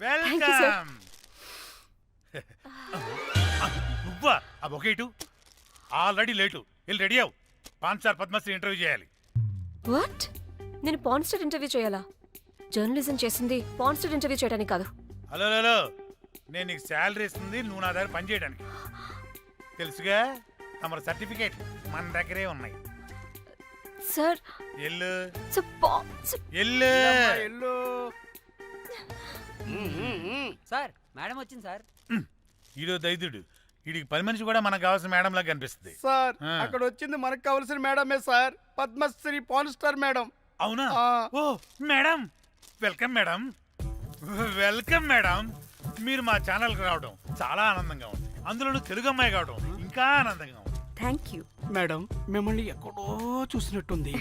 Welcome. నువ్వా ఆ bouquet? Already late. వెళ్ళి రెడీ అవు. పాన్సార్ పద్మశ్రీ ఇంటర్వ్యూ చేయాలి. వాట్? నేను పాన్ స్టార్ ఇంటర్వ్యూ చేయాలా? జర్నలిజం చేసింది పాన్ స్టార్ ఇంటర్వ్యూ చేయడానికి కాదు. హలో హలో, నేను నీకు శాలరీ ఇస్తుంది నువ్వు నా దగ్గర పని చేయడానికి. తెలుసుగా, తమ సర్టిఫికేట్ మన దగ్గరే ఉన్నాయి. సార్ ఎల్లు ఎల్లు. సార్ మేడం వచ్చింది సార్. ఈడో దైదుడు. వీడికి పని మనిషి కూడా మనకు కావాల్సిన మేడం లాగా కనిపిస్తుంది. సార్ అక్కడ వచ్చింది మనకు కావాల్సిన మేడమే sir, Padmashri pan star madam. అవునా? Oh madam, welcome madam. Welcome madam. మీరు మా ఛానల్కి రావడం చాలా ఆనందంగా ఉంది. అందులోనూ తెలుగు అమ్మాయి కావడం ఇంకా ఆనందంగా ఉంది. Thank you. మేడం మిమ్మల్ని ఎక్కడో చూసినట్టుంది.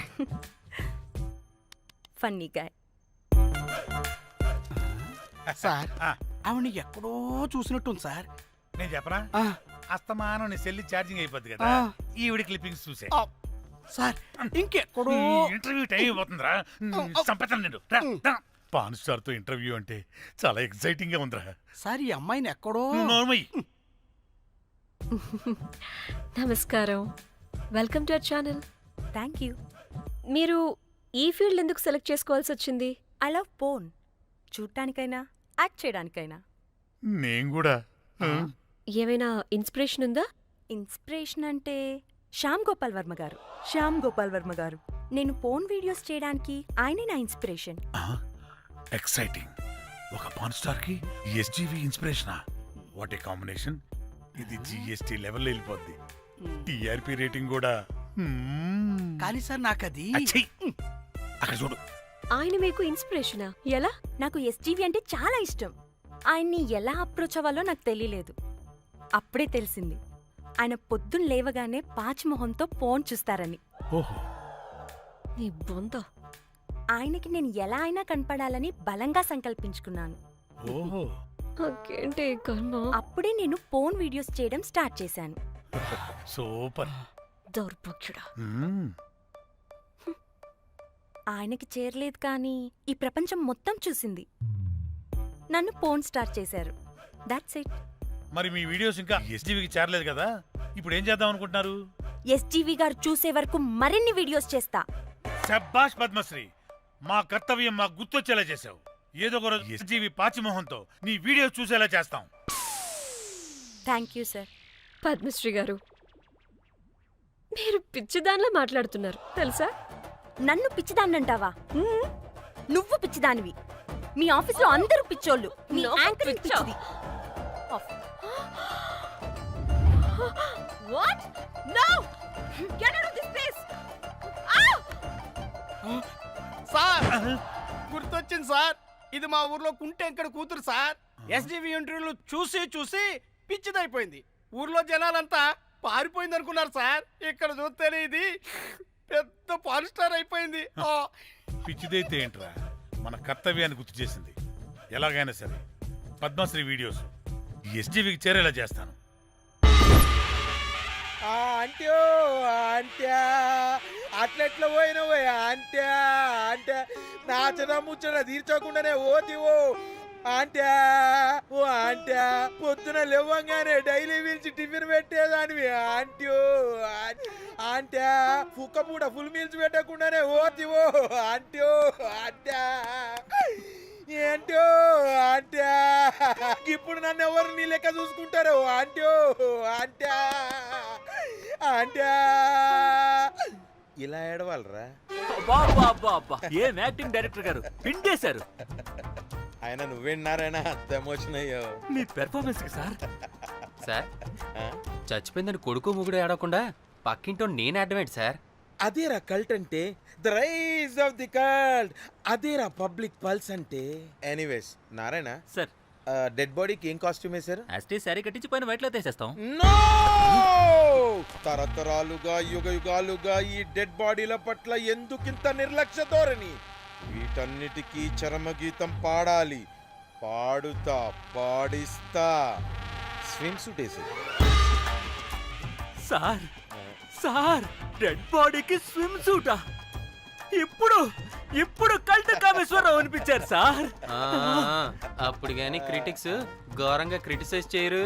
Funny guy. సార్ ఆవిడ ఎక్కడో చూసినట్టుంది సార్. నేను చెప్పరా, అస్తమానం నీ సెల్లి ఛార్జింగ్ అయిపోద్ది కదా, ఈవిడి క్లిప్పింగ్స్ చూసే. సార్ ఇంకెక్కడో ఇంటర్వ్యూ టైం అయిపోతుందిరా. చంపేతాను నేను. పాన్ స్టార్ తో ఇంటర్వ్యూ అంటే చాలా ఎక్సైటింగ్ గా ఉందిరా. సార్ ఈ అమ్మాయిని ఎక్కడో. నోర్మయ్యి. నమస్కారం, welcome to our channel. Thank you. మీరు ఈ ఫీల్డ్ ఎందుకు సెలెక్ట్ చేసుకోవాల్సి వచ్చింది? I love porn. చూడటానికైనా యాక్ట్ చేయడానికైనా. నేను కూడా. ఏమైనా ఇన్స్పిరేషన్ ఉందా? ఇన్స్పిరేషన్ అంటే శ్యామ్ గోపాల్ వర్మ గారు. నేను పోన్ వీడియోస్ చేయడానికి ఆయనే నా ఇన్స్పిరేషన్. ఎక్సైటింగ్. ఒక పాన్ స్టార్ కి ఎస్జీవి ఇన్స్పిరేషనా? What a combination. ఇది జిఎస్టీ లెవెల్ వెళ్ళిపోద్ది. టిఆర్పి రేటింగ్ కూడా. కానీ సార్ నాకది అక్కడ చూడు. ఆయన మీకు ఇన్స్పిరేషనా? ఎలా? నాకు ఎస్జీవి అంటే చాలా ఇష్టం. ఆయన్ని ఎలా అప్రోచ్ అవ్వాలో నాకు తెలియలేదు. అప్పుడే తెలిసింది ఆయన పొద్దున్న లేవగానే పాచిమొహంతో ఫోన్ చూస్తారని. ఓహో. నీ బొంద. ఆయనకి నేను ఎలా అయినా కనపడాలని బలంగా సంకల్పించుకున్నాను. ఓహో. నాకేంటి కర్మ? అప్పుడే నేను ఫోన్ వీడియోస్ చేయడం స్టార్ట్ చేశాను. సూపర్. దౌర్భాగ్యుడా. ఆయనకి చేరలేదు కానీ ఈ ప్రపంచం మొత్తం చూసింది. నన్ను ఫోన్ స్టార్ట్ చేశారు. That's it. మరి మీ వీడియోస్ ఇంకా ఎస్జీవికి చేరలేదు కదా, ఇప్పుడు ఏం చేద్దాం అనుకుంటున్నారు? ఎస్జీవి గారు చూసే వరకు మరిన్ని వీడియోస్ చేస్తా. శబ్బాష్ పద్మశ్రీ, మా కర్తవ్యం మాకు గుర్తొచ్చేలా చేసావు. ఏదో ఒక రోజు ఎస్జీవి పాచిమోహంతో నీ వీడియో చూసేలా చేస్తాం. Thank you sir. పద్మశ్రీ గారు, మీరు పిచ్చిదానిలా మాట్లాడుతున్నారు తెలుసా? నన్ను పిచ్చిదాన్నంటావా? నువ్వు పిచ్చిదానివి. మీ ఆఫీసులో అందరూ పిచ్చోళ్ళు. మీ యాంకరింగ్ పిచ్చిది. What? No! Get out of this place! Sir గుర్తొచ్చింది సార్, ఇది మా ఊర్లో కుంటెంకడ కూతురు సార్. ఎస్జీవి ఇంటర్వ్యూలు చూసి చూసి పిచ్చిదైపోయింది. ఊర్లో జనాలంతా పారిపోయింది అనుకున్నారు సార్. ఇక్కడ చూస్తేనే ఇది పెద్ద పాన్ స్టార్ అయిపోయింది. పిచ్చిదైతే ఏంట్రా, మన కర్తవ్యాన్ని గుర్తు చేసింది. ఎలాగైనా సరే పద్మశ్రీ వీడియోస్ ఎస్జీవికి చేరేలా చేస్తాను. అంట్యో అంట్యా అట్లెట్లా పోయినవో అంట్యా అంటే నాచన ముచ్చట తీర్చకుండానే ఓతివో అంట్యా. ఓ అంట్యా పొద్దున లేవంగానే డైలీ పిలిచి టిఫిన్ పెట్టేదానివి అంట్యో అంట్యా. కుక్క పూట ఫుల్ మీల్స్ పెట్టకుండానే ఓతివో అంట్యో అంట్యా. ఏంటో అంట్యా, ఇప్పుడు నన్ను ఎవరు నీ లెక్క చూసుకుంటారు అంట్యో అంట్యా అంట్యా. ఇలా ఏడవాలరా? ఏం యాక్టింగ్ డైరెక్టర్ గారు పిండేశారు. ఆయన నువ్వేనారాయణ అంత ఎమోషన్ అయ్యో మీ పెర్ఫార్మెన్స్ సార్. సార్ చచ్చిపోయిందని కొడుకు ముగుడు ఏడకుండా పక్కింటో నేను అడ్డమేంటి సార్? అదేరా కల్ట్ అంటే, the rise of the cult. అదేరా పబ్లిక్ పల్స్ అంటే. ఎనీవేస్ నారాయణ సార్, డెడ్ బాడీకి ఏం కాస్ట్యూమ్ వేశారు? యాస్టీ సారీ కట్టించి పైన వైట్లో తీసేస్తాం. నో! తరతరాలుగా యుగ యుగాలుగా ఈ డెడ్ బాడీల పట్ల ఎందుకింత నిర్లక్ష్య ధోరణి? వీటన్నిటికీ చరమగీతం పాడాలి. పాడుతా, పాడిస్తా. స్విమ్ సూట్ వేసి సార్ సార్, డెడ్ బాడీకి స్విమ్ సూటా? ఇప్పుడు ఇప్పుడు కల్ట్ కామేశ్వరరావు అనిపించారు సార్. ఆ అప్పుడు గాని క్రిటిక్స్ ఘోరంగా క్రిటిసైజ్ చేయరు.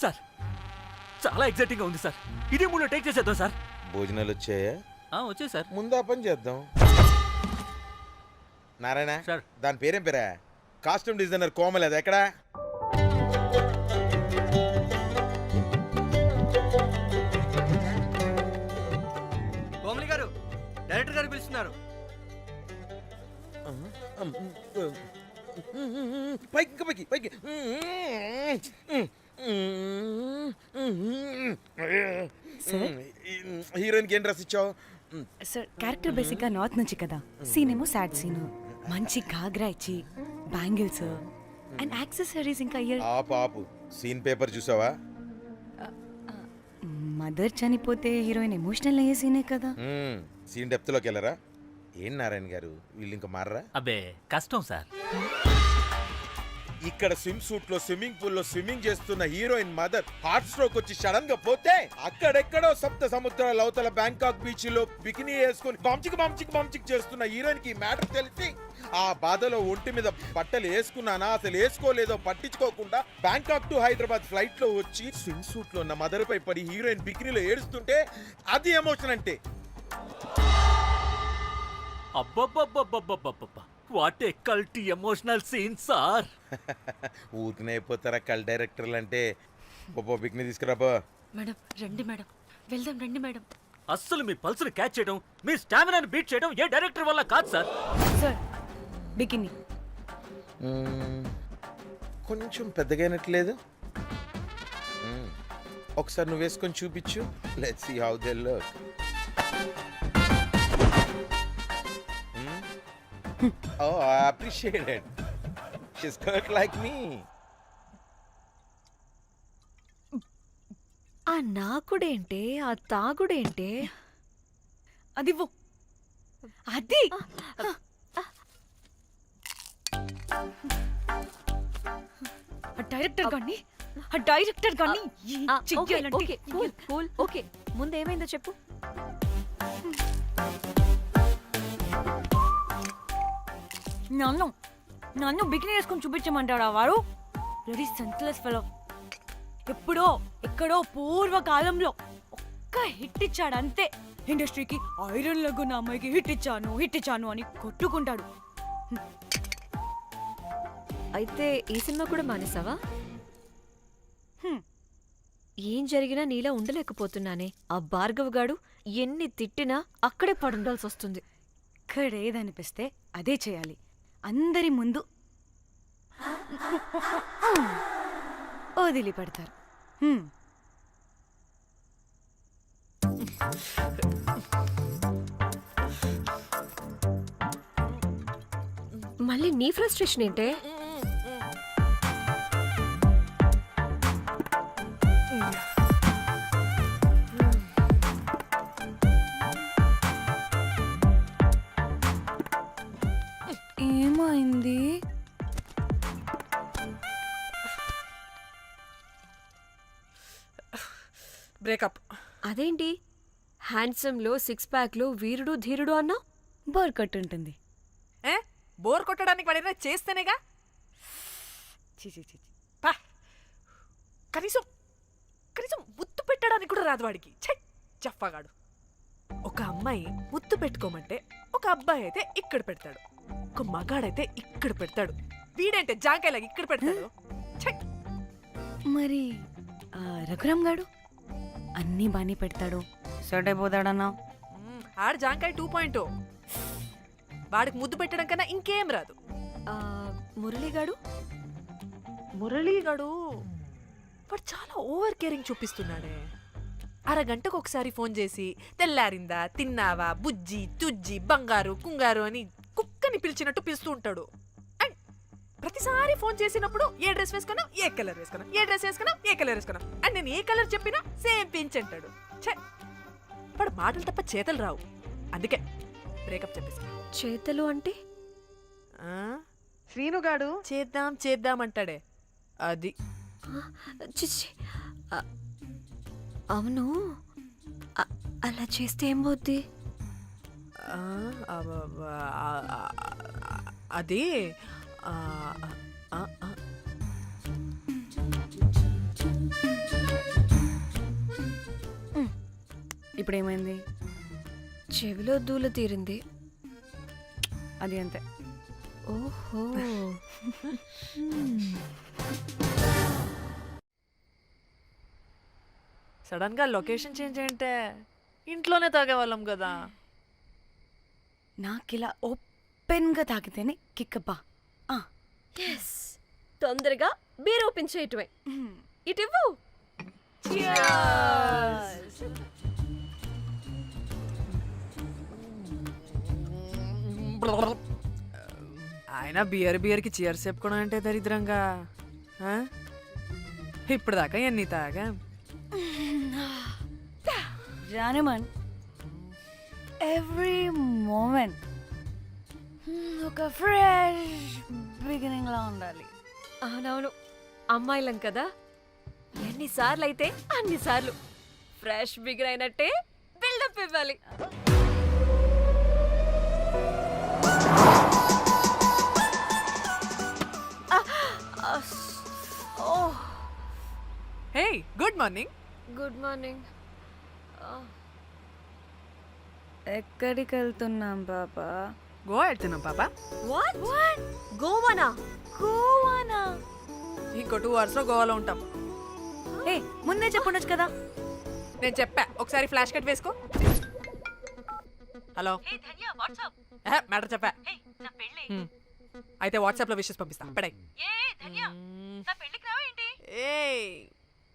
సార్ చాలా ఎగ్జైటింగ్ గా ఉంది సార్. ఇదే మూడు టేక్ చేసేద్దాం సార్. భోజనాలు వచ్చాయా? వచ్చే సార్. ముందు ఆ పని చేద్దాం. నారాయణ సార్. దాని పేరేం పేరా? కాస్ట్యూమ్ డిజైనర్ కోమల్, అది ఎక్కడా? కోమలి గారు, డైరెక్టర్ గారు పిలుస్తున్నారు. పైకి ఇంకా పైకి పైకి. హీరోయిన్కి ఏం డ్రెస్ ఇచ్చావు? సార్ క్యారెక్టర్ బేసిక్గా నార్త్ నుంచి కదా, సీన్ ఏమో సాడ్ సీన్, మంచి ఘాగ్రా ఇచ్చి బ్యాంగిల్స్ అండ్ యాక్సెసరీస్ ఇంకా ఇయర్. ఆపు సీన్ పేపర్ చూసావా? మదర్ చనిపోతే హీరోయిన్ ఎమోషనల్ అయ్యే సీనే కదా. సీన్ డెప్త్ లోకి వెళ్ళరా? ఏం నారాయణ గారు వీళ్ళు ఇంకా మారరా? అబ్బే కష్టం సార్. ఇక్కడ స్విమ్ సూట్ లో స్విమ్మింగ్ పూల్ లో స్విమ్మింగ్ చేస్తున్న హీరోయిన్ మదర్ హార్ట్ స్ట్రోక్ వచ్చి సడన్ గా పోతే, అక్కడెక్కడో సప్త సముద్రాల అవతల బ్యాంకాక్ బీచ్ లో బికినీ వేసుకుని బంచిక్ చేస్తున్న హీరోయిన్ కి మ్యాటర్ తెలిసి ఆ బాధలో ఒంటి మీద బట్టలు వేసుకున్నానా అసలు వేసుకోలేదో పట్టించుకోకుండా బ్యాంకాక్ టు హైదరాబాద్ ఫ్లైట్ లో వచ్చి స్విమ్ సూట్ లో ఉన్న మదర్ పై పడి హీరోయిన్ బికినీలో ఏడుస్తుంటే అది ఎమోషన్ అంటే. అబ్బబ్బబ్బబ్బబ్బబ్బబ్బా, what a cult emotional scene sir. ఊరికనే అయిపోతారా కల్ డైరెక్టర్లు అంటే? బికినీ తీసుకురాబో. మేడం రండి మేడం, వెళ్దాం రండి మేడం. అస్సలు మీ పల్స్ని క్యాచ్ చేయడం, మీ స్టామినాని బీట్ చేయడం ఏ డైరెక్టర్ వల్ల కాదు సార్. సార్ బికినీ కొంచెం పెద్దగైనట్లేదు. ఒకసారి నువ్వు వేసుకొని చూపించు. Let's see how they look. Oh, I appreciate it. She's cut like me. ఆ నాకుడేంటే, ఆ తాగుడేంటే? అది అది డైరెక్టర్ గాని ఓకే ముందు ఏమైందో చెప్పు. నన్ను బికినీ వేసుకొని చూపించమంటాడా వాడు? Very senseless fellow. ఎక్కడో పూర్వకాలంలో ఒక్క హిట్ ఇచ్చాడు అంతే. ఇండస్ట్రీకి ఐరన్ లెగ్ అమ్మాయికి హిట్ ఇచ్చాను అని కొట్టుకుంటాడు. అయితే ఈ సినిమా కూడా మానేసావా? ఏం జరిగినా నీలా ఉండలేకపోతున్నానే. ఆ భార్గవ్ గాడు ఎన్ని తిట్టినా అక్కడే పడుండాల్సి వస్తుంది. ఇక్కడ ఏదనిపిస్తే అదే చేయాలి. అందరి ముందు వదిలిపెడతారు. మళ్ళీ నీ ఫ్రస్ట్రేషన్ ఏంటే? ఏమైంది? బ్రేకప్. అదేంటి హ్యాండ్సమ్ లో సిక్స్ ప్యాక్ లో వీరుడు ధీరుడు అన్నా? బోర్ కొట్టుంటుంది. బోర్ కొట్టడానికి వాడైనా చేస్తేనేగా. పా. కనీసం ముద్దు పెట్టడానికి కూడా రాదు వాడికి. చెప్పగాడు. ఒక అమ్మాయి ముద్దు పెట్టుకోమంటే ఒక అబ్బాయి అయితే ఇక్కడ పెడతాడు, ఒక మగాడైతే ఇక్కడ పెడతాడు. వీడంటే జాంకాయలాగా ఇక్కడ పెడతాడు. మరి రఘురామ్ గాడు అన్నీ బానే పెడతాడు, సెట్ అయిపోతాడన్నా. ఆడు జాంకాయ 2.0. వాడికి ముద్దు పెట్టడం కన్నా ఇంకేం రాదు. మురళీగాడు వాడు చాలా ఓవర్ కేరింగ్ చూపిస్తున్నాడే. అరగంటకు ఒకసారి ఫోన్ చేసి తెల్లారిందా, తిన్నావా, బుజ్జి, తుజ్జి, బంగారు, కుంగారు అని కుక్కని పిలిచినట్టు పిలుస్తూ ఉంటాడు. అండ్ ప్రతిసారి ఫోన్ చేసినప్పుడు ఏ డ్రెస్ వేసుకున్నా, ఏ కలర్ వేసుకున్నా, ఏ డ్రెస్ వేసుకున్నా, ఏ కలర్ వేసుకున్నా అండ్ నేను ఏ కలర్ చెప్పినా సేమ్ పించ్ అంటాడు. వాడు మాటలు తప్ప చేతలు రావు. అందుకే బ్రేకప్ చెప్పేసి. చేతలు అంటే శ్రీనుగాడు చేద్దాం అంటాడే అది. చిచ్చి అవును, అలా చేస్తే ఏం పోద్ది? అది ఆ, ఆ, ఆ. ఇప్పుడు ఏమైంది? చెవిలో దూల తీరింది. అది అంతే. ఓహో. సడన్ గా లొకేషన్ చేంజ్ అంటే ఇంట్లోనే తాగేవాళ్ళం కదా. నాకిలా ఓపెన్గా తాకితేనే కిక్కబ్బా. ఎస్, తొందరగా బీర్ ఓపెన్ చేయటమే. ఇటివ్వు. ఆయన బియర్కి చీర్స్ చెప్పుకోవడం అంటే దరిద్రంగా. ఆ? ఇప్పుడు దాకా ఎన్ని తాగా. జానమన్, ఎవ్రీ మూమెంట్ ఒక ఫ్రెష్ బిగినింగ్ లా ఉండాలి. అవునవును, అమ్మాయిలం కదా, ఎన్నిసార్లు అయితే అన్నిసార్లు ఫ్రెష్ బిగిన్ అయినట్టే బిల్డప్ ఇవ్వాలి. హే, గుడ్ మార్నింగ్. Good morning. ఎక్కడికి వెళ్తున్నాం పాపా? గోవా వెళ్తున్నాం పాపా. వాట్? గోవానా? గోవానా? ఇంకో 2 hours లో గోవాలో ఉంటాం. ఏ, ముందే చెప్పుండొచ్చు కదా. నేను చెప్పా, ఒకసారి ఫ్లాష్ కట్ వేసుకో. హలో, మ్యాటర్ చెప్పా. హ్మ్. అయితే వాట్సాప్ లో విషెస్ పంపిస్తా. పడాయి.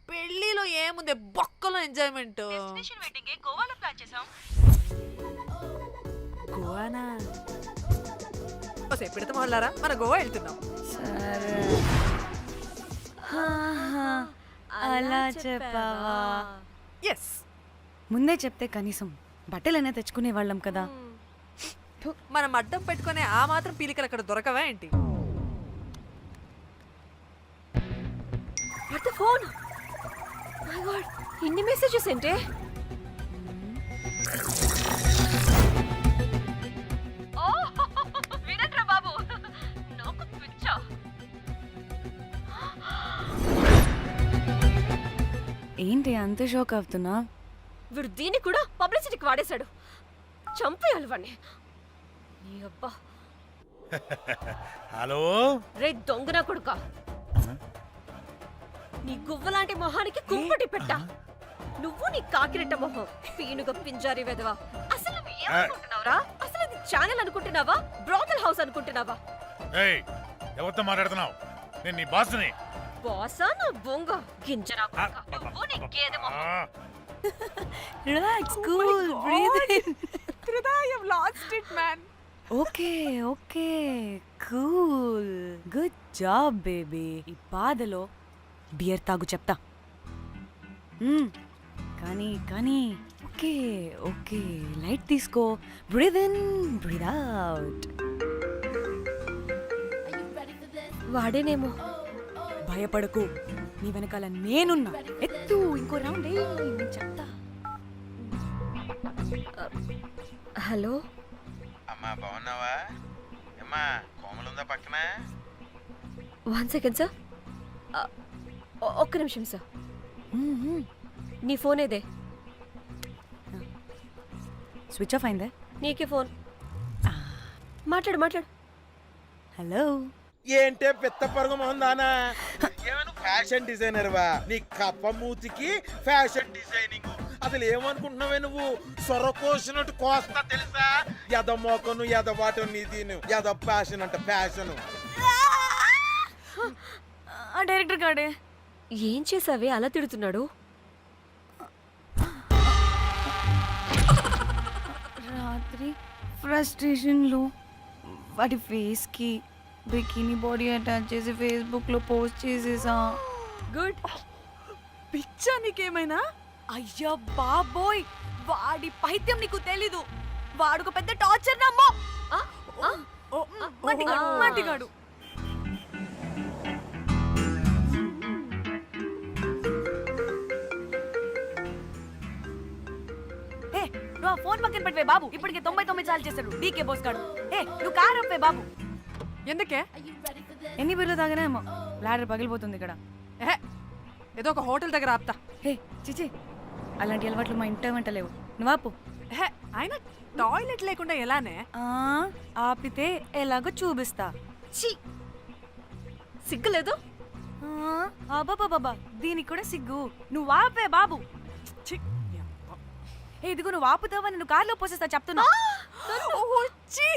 పెళ్లిలో ఏముంది, బొక్కలో ఎంజాయ్మెంట్. గోవానా? ఓసే పెడతాం వాళ్ళారా, మన గోవా వెళ్తున్నాం. సరే, అలా చెప్పావా? ఎస్, ముందే చెప్తే కనీసం బట్టలైనా తెచ్చుకునే వాళ్ళం కదా. మనం అడ్డం పెట్టుకునే ఆ మాత్రం పీలికలు అక్కడ దొరకవా ఏంటి? What the phone? My God, ఇన్ని మెసేజెస్ ఏంటే? వీరేంద్ర బాబు, నాకు పిచ్చా. ఏంటి అంత షోక్ అవుతున్నా? వీడు దీన్ని కూడా పబ్లిసిటీకి వాడేశాడు. చంపేయాలి వాడిని. నీ అబ్బా. హలో. రే దొంగన కొడుకా, నీ గువ్వలాంటి మొహానికి కుంపటి పెట్టా. నువ్వు నీ కాకిరెట్ట మొహం, పీనుగ పింజారి వెదవా. అసలు నువ్వు ఏమనుకుంటున్నావురా? అసలు ఇది ఛానల్ అనుకుంటున్నావా, బ్రోకల్ హౌస్ అనుకుంటున్నావా? ఏయ్, ఎవరితో మాట్లాడుతున్నావు? నేను నీ బాస్ని. బాసా నా బొంగ గింజరా కొడుకా. నువ్వు నీ గేదె మొహం. Relax, cool, breathe in. Okay okay, cool, good job baby. ఈ బాధలో బియర్ తాగు చెప్తా. కానీ కానీ ఓకే ఓకే, లైట్ తీసుకో. Breathe in, breathe out. వాడేనేమో. భయపడకు, నీ వెనకాల నేనున్నా. ఎత్తు, ఇంకో రౌండ్ నేను చెప్తా. హలో. అమ్మా బాగున్నావా? అమ్మా కోమలుందా పక్కన? 1 సెకండ్ సార్. ఒక్క నిమిషం సార్. నీ ఫోన్ ఏదే? స్విచ్ ఆఫ్ అయిందే. నీకే ఫోన్. మాట్లాడు మాట్లాడు. హలో. ఏంటే పెద్ద పరుగు మొహందానా? ఏమను ఫ్యాషన్ డిజైనర్ వా? నీ కప్ప మూతికి ఫ్యాషన్ డిజైనింగ్. అసలు ఏమనుకుంటున్నావే నువ్వు? సొర కోసినట్టు కోస్తా తెలుసా? ఎద మోకను ఎద వాటను నీ దీని ఎద ఫ్యాషన్ అంట ఫ్యాషన్. ఆ డైరెక్టర్ గాడే ఏం చేసావే అలా తిడుతున్నాడు? రాత్రి ఫ్రస్ట్రేషన్లో వాడి ఫేస్కి బికినీ బాడీ అటాచ్ చేసి ఫేస్బుక్లో పోస్ట్ చేసేసా. గుడ్. పిచ్చా నీకేమైనా? అయ్యా బాబోయ్, వాడి పైత్యం నీకు తెలీదు. వాడుకు పెద్ద టార్చర్ నమ్మో. మట్టిగాడు. నువ్వు ఆ ఫోన్ పక్కన పెట్టవే బాబు. ఇప్పటికే 99 సార్లు చేశాడు డీకే బోస్ గాడు. ఏ నువ్వు కారు అప్పే బాబు. ఎందుకే? ఎన్ని బిర్లు తాగినామో లాడర్ పగిలిపోతుంది ఇక్కడ. ఏహే, ఏదో ఒక హోటల్ దగ్గర ఆపుతా. హే చిచి, అలాంటి అలవాట్లు మా ఇంట వెంట లేవు. నువ్వు ఆపు. ఏహే, ఆయన టాయిలెట్ లేకుండా ఎలానే? ఆపితే ఎలాగో చూపిస్తా. ఛీ సిగ్గులేదు? బాబా దీనికి కూడా సిగ్గు. నువ్వు ఆపే బాబు. ఛీ, ఏ ఇదిగో నువ్వు ఆపుతావా నేను కార్లో పోసేస్తా చెప్తున్నా. వచ్చి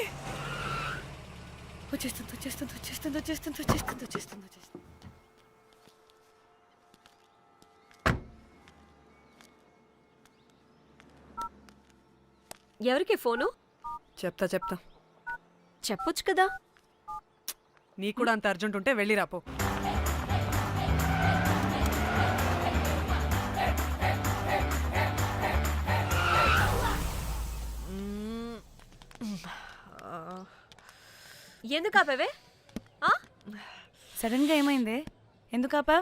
వచ్చేస్తుంది వచ్చేస్తుంది వచ్చేస్తుంది వచ్చేస్తుంది వచ్చేస్తుంది వచ్చేస్తుంది వచ్చేస్తుంది. ఎవరికి ఫోను? చెప్తా చెప్పొచ్చు కదా. నీ కూడా అంత అర్జెంట్ ఉంటే వెళ్ళి రాపో. ఎందుకు ఆపేవే? సడన్ గా ఏమైంది? ఎందుకు ఆపా?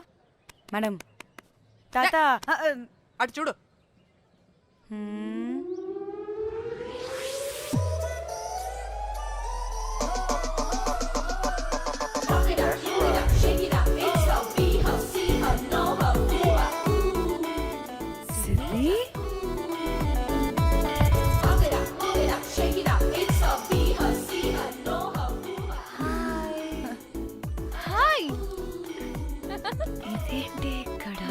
మేడం తాత అటు చూడు. ఇదేంటి ఇక్కడ?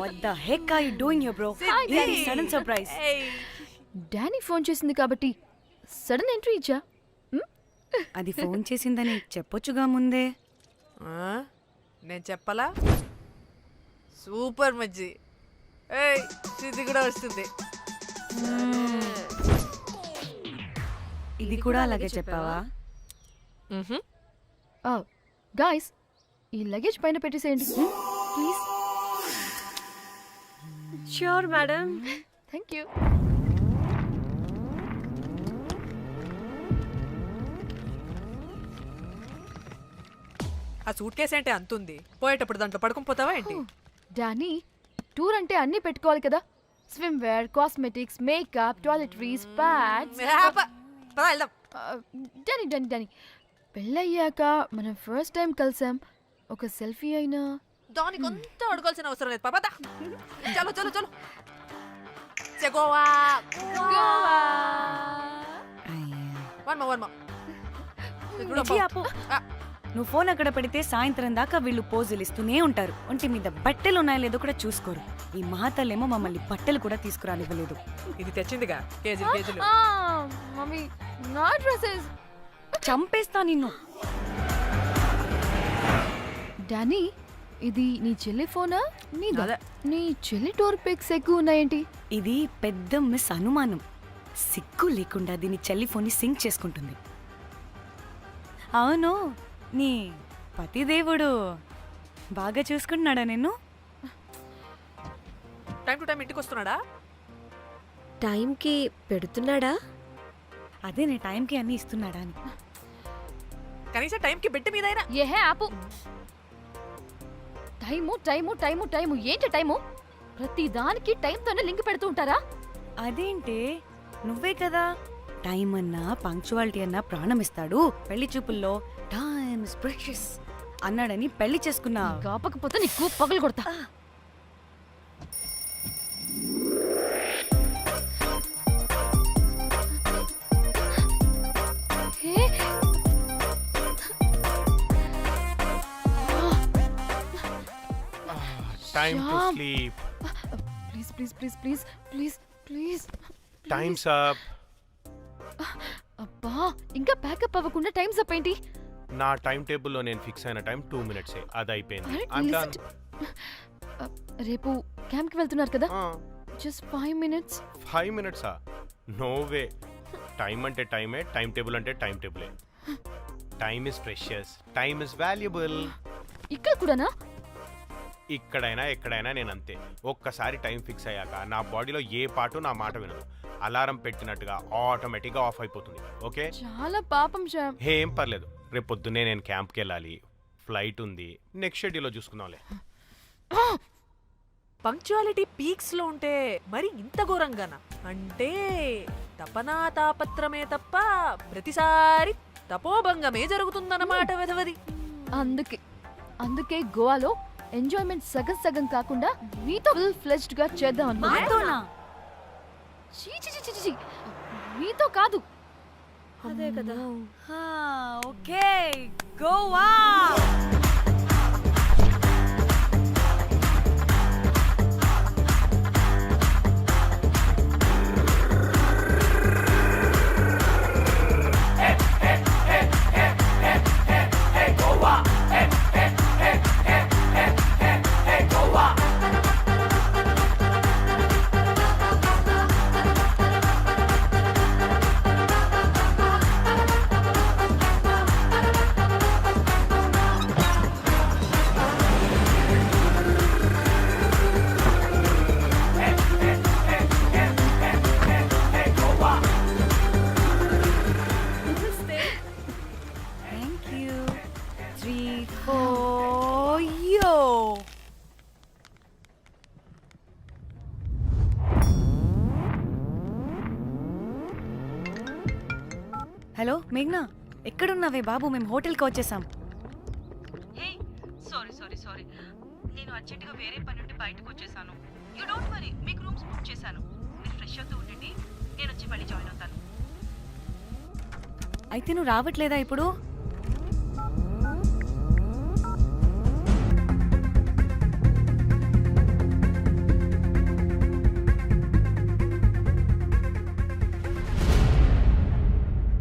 What the heck are you doing here, bro? This sudden surprise. Danny phone చేసింది కాబట్టి సడన్ ఎంట్రీ ఇచ్చా. అది ఫోన్ చేసిందని చెప్పొచ్చుగా ముందే. నేను చెప్పలా? సూపర్ మజ్జి. ఏయ్ ఇది కూడా వస్తుంది. ఇది కూడా అలాగే చెప్పావా? గాయ్స్ ఈ లగేజ్ పైన పెట్టేసేయండి please. Sure madam. Thank you. ఆ సూట్ కేసు అంటే అంతుంది, పోయేటప్పుడు దాంట్లో పడుకుని పోతావా ఏంటి? డానీ టూర్ అంటే అన్నీ పెట్టుకోవాలి కదా. Swimwear, cosmetics, makeup, toiletries, pads. వెళ్దాం. డానీ డానీ డానీ పెళ్ళయ్యాక మనం ఫస్ట్ టైం కలిసాం. ఒక సెల్ఫీ అయినా. దానికి అంతా అడగాల్సిన అవసరం లేదు పాపా. చలో చలో చలో. గోవా వర్మ. నువ్వు ఫోన్ అక్కడ పెడితే సాయంత్రం దాకా వీళ్ళు పోజులు ఇస్తూనే ఉంటారు. ఒంటి మీద బట్టలు ఉన్నాయో లేదో కూడా చూసుకోరు. ఈ మహాతల్లేమో మమ్మల్ని బట్టలు కూడా తీసుకురానివ్వలేదు. ఇది తెచ్చిందిగా కేజీలు. మమ్మీ నా డ్రెస్సెస్. చంపేస్తా నిన్ను. డానీ ఇది నీ చెల్లి ఫోనా? అదే. నీ చెల్లి టూర్ పిక్స్ ఎక్కువ ఉన్నాయేంటి? ఇది పెద్ద మిస్ అనుమానం. సిగ్గు లేకుండా దీని చెల్లి ఫోన్ని సింక్ చేసుకుంటుంది. అవును, నీ పతిదేవుడు బాగా చూసుకుంటున్నాడా నిన్ను? టైం టు టైం ఇంటికి వస్తున్నాడా? టైంకి పెడుతున్నాడా? అదే నీ టైంకి అన్నీ ఇస్తున్నాడా అని. కనీసం టైంకి బెడ్ మీదైనా. ఏహే ఆపు. టైము టైము టైము టైము ఏంటి టైము? ప్రతి దానికి టైంతోనే లింక్ పెడుతూ ఉంటారా? అదేంటి, నువ్వే కదా టైం అన్నా పంక్చువాలిటీ అన్నా ప్రాణం ఇస్తాడు, పెళ్లి చూపుల్లో టైమ్ ఇస్ ప్రెషియస్ అన్నాడని పెళ్లి చేసుకున్నా. కాపకపోతే నీకు పగలు కొడతా. Time to sleep. Please, please, please, please, please, please. Time's up. అబ్బా ఇంకా ప్యాకప్ అవ్వకుండా టైమ్స్ అప్ ఏంటి? నా టైం టేబుల్లో నేను ఫిక్స్ అయిన టైం 2 minutes. అది అయిపోయింది. రేపు క్యాంప్కి వెళ్తున్నారు కదా? Just 5 minutes. 5 minutes? No way. Time అంటే టైమే, టైం టేబుల్ అంటే టైం టేబులే. Time is precious, time is valuable. ఇక్కడ కూడానా? ఇక్కడైనా ఎక్కడైనా నేను అంతే. ఒక్కసారి టైం ఫిక్స్ అయ్యాక నా బాడీలో ఏ పాటు నా మాట వినదు. అలారం పెట్టినట్టుగా ఆటోమేటిక్గా ఆఫ్ అయిపోతుంది. ఓకే, చాలా పాపం శ్యామ్. ఏం పర్లేదు. రేపు పొద్దున్నే నేను క్యాంప్కి వెళ్ళాలి, ఫ్లైట్ ఉంది. నెక్స్ట్ షెడ్యూల్లో చూసుకుందాంలే. పంక్చువాలిటీ పీక్స్ లో ఉంటే మరి ఇంత ఘోరంగానా? అంటే తపనా తాపత్రమే తప్ప ప్రతిసారి తపోభంగమే జరుగుతుందన్నమాట వెధవది. అందుకే గోవాలో ఎంజాయ్మెంట్ సగం సగం కాకుండా మీతో ఫుల్ ఫ్లెజ్డ్ గా చేద్దాం మాతోనా? మీతో కాదు. అదే కదా. ఓకే, గోవా. Thank you. 3, 4 యో. హలో మేఘ్నా, ఎక్కడున్నావే బాబు? మేము హోటల్కి వచ్చేసాం. సారీ నేను అర్జెంటుగా వేరే పని నుండి బయటకు వచ్చేసాను. యూ డోంట్ వరీ, మీకు రూమ్స్ బుక్ చేశాను. మీరు ఫ్రెష్ అవుతూ ఉండండి, నేను వచ్చి మళ్ళీ జాయిన్ అవుతాను. అయితే నువ్వు రావట్లేదా ఇప్పుడు?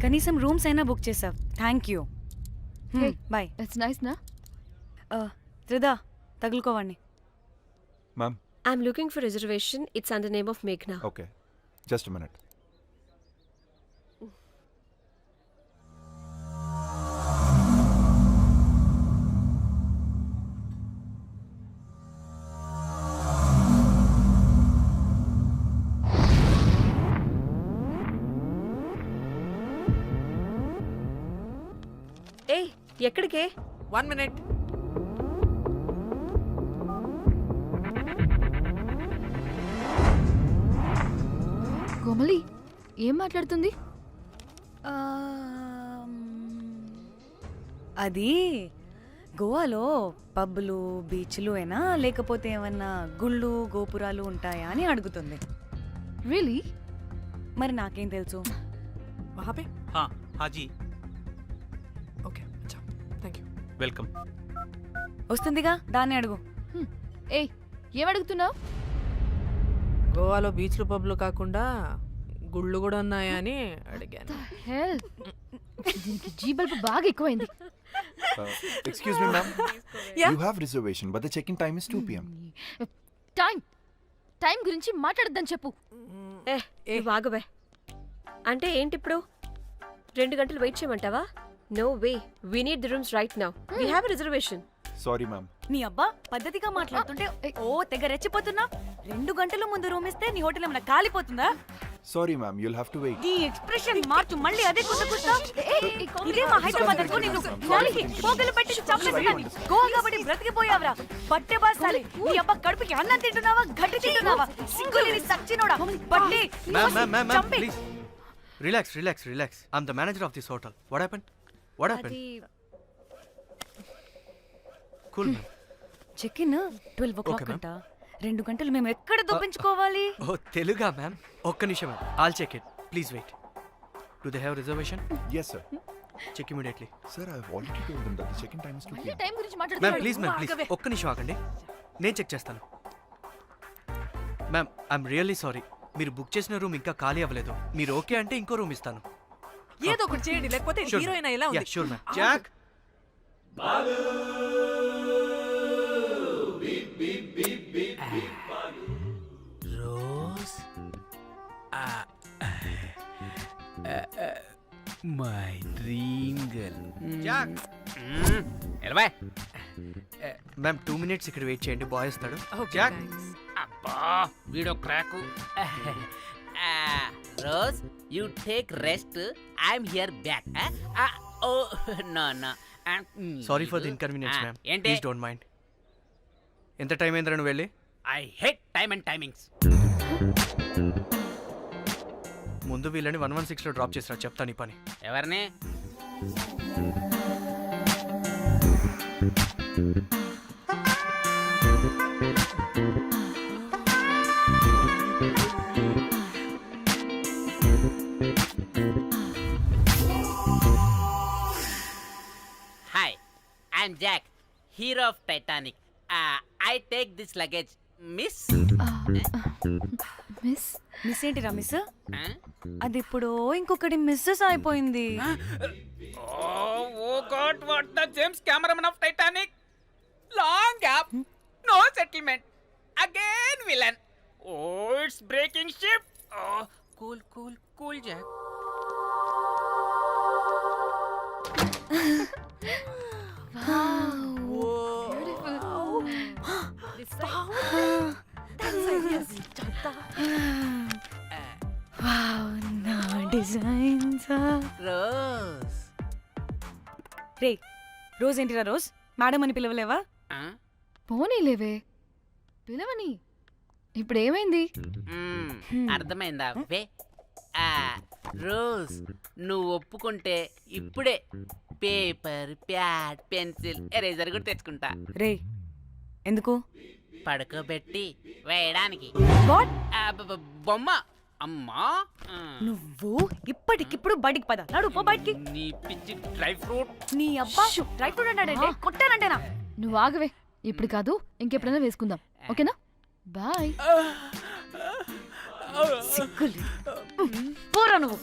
కనీసం రూమ్స్ అయినా బుక్ చేసావు. Thank you. Bye. It's nice నా. త్రిదా, తగులుకోవండి. Ma'am, I'm looking for reservation. It's under name of మేఘ్నా. Okay, just minute. ఏ ఎక్కడికే? 1 minute. కోమలి ఏం మాట్లాడుతుంది? అది గోవాలో పబ్బులు బీచ్లు అయినా లేకపోతే ఏమన్నా గుళ్ళు గోపురాలు ఉంటాయా అని అడుగుతుంది. రియలీ? మరి నాకేం తెలుసు? वहाँ पे? हाँ जी, ఓకే, అచ్చా, థ్యాంక్ యూ. వెల్కమ్. వస్తుందిగా, దాన్ని అడుగు. ఏ ఏం అడుగుతున్నావు? గోవాలో బీచ్లు పబ్లు కాకుండా గుళ్ళు కూడా ఉన్నాయా అని అడిగాను. హెల్, దీనికి జీ బల్బ్ బాగా ఎక్కువైంది. Excuse me, ma'am. Yeah? You have reservation, but the check-in time is 2 p.m. Time గురించి మాట్లాడద్దని చెప్పు. ఏ బాగుబే. అంటే ఏంటి ఇప్పుడు? 2 గంటలు వెయిట్ చేయమంటావా? No way, we need the rooms right now. We have a reservation. Sorry, ma'am. నీ అబ్బా పద్ధతిగా మాట్లాడుతుంటే ఓ తెగ రెచ్చిపోతున్నా. 2 గంటల ముందు రూమ్ ఇస్తే నీ హోటల్ ఏమైనా కాలిపోతుందా? Sorry, ma'am. You'll have to wait. నీ ఎక్స్ప్రెషన్ మార్చు, మళ్ళీ అదే కుట్టుకుంటా. ఇదే మా హైదరాబాద్ అనుకో. నిన్ను గాలికి పోగలు పెట్టి చంపేస్తాను. గోవా కాబట్టి బ్రతికిపోయావరా బట్టే బాసాలి. నీ అబ్బా కడుపుకి అన్నం తింటున్నావా, గడ్డి తింటున్నావా? సిగ్గులేని సచ్చినోడా బట్టే. Ma'am, please. Relax. I'm the manager of this hotel. What happened? Cool, ma'am. Check in 12 o'clock Okay, ma'am. అంట. 2 గంటలు మేము ఎక్కడ దొప్పించుకోవాలి? Oh, Teluga, ma'am. ఒక్క నిమిషం, ma'am. I'll check it. Please wait. Do they have reservation? Yes, sir. Check immediately. Sir, I've already told them that the check-in time is 2 p.m. Time గురించి ma'am మాట్లాడుతున్నాడు. Please ఒక్క నిమిషం ఆగండి, నేను check చేస్తాను. Ma'am, I'm really sorry. మీరు book చేసిన room ఇంకా ఖాళీ అవ్వలేదు. మీరు ఓకే అంటే ఇంకో రూమ్ ఇస్తాను. ఏదో ఒకటి చేయండి, లేకపోతే హీరోయిన్ ఎలా ఉంది? Sure ma'am. Jack, Rose, my dream girl. Jack, ఎలవా మ్యామ్ 2 minutes ఇక్కడ వెయిట్ చేయండి, బాయ్ వస్తాడు. ఓకే జాక్ అబ్బా వీడో crack. Rose you take rest, I'm here back. Oh no no. Sorry for the inconvenience ma'am, ఏంటి? Please don't mind. ఎంత time అయిందిరా నువ్వు వెళ్ళి? I hate time and timings. ముందు వీళ్ళని 116లో డ్రాప్ చేసిరా, చెప్తాను ఈ పని. ఎవరిని? Hi, I'm Jack, hero of Titanic. I take this luggage miss. Miss miss ఏంటిరా మిస్? అది ఇప్పుడు ఇంకొకటి మిస్సెస్ అయిపోయింది. Oh God, what the James Cameron of Titanic? Long gap, no settlement. Again villain. Oh, it's breaking ship. Oh, cool, Jack. నా designs. Rose. రే rose ఏంటిరా rose? Madam అని పిలవలేవా? పోనీలేవే పిలవని. ఇప్పుడు ఏమైంది? అర్థమైందా? వే రోజ్, నువ్వు ఒప్పుకుంటే ఇప్పుడే పేపర్, ప్యాడ్, పెన్సిల్, ఎరేజర్ కూడా తెచ్చుకుంటా. రే ఎందుకు? పడుకోబెట్టి వేయడానికి. వాట్? బొమ్మ. అమ్మా, నువ్వు ఇప్పటికిప్పుడు బయటికి పద. నడు పో బయటికి. నీ పిచ్చి డ్రై ఫ్రూట్. నీ అబ్బా డ్రై ఫ్రూట్ అంటాడంటే కొట్టానంటేనా? నువ్వు ఆగవే, ఇప్పుడు కాదు ఇంకెప్పుడైనా వేసుకుందాం, ఓకేనా? బాయ్. సిగ్గులు పోరా నువ్వు.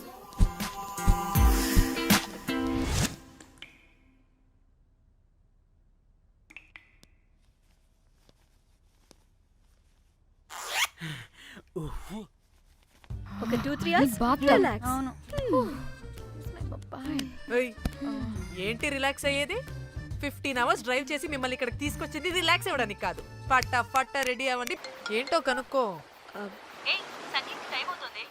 ఒక 2-3 hours రిలాక్స్. ఏయ్, ఏంటి రిలాక్స్ అయ్యేది? 15 hours డ్రైవ్ చేసి మిమ్మల్ని ఇక్కడికి తీసుకొచ్చింది రిలాక్స్ అవ్వడానికి కాదు. ఫట్టా రెడీ అవ్వండి. ఏంటో కనుక్కో.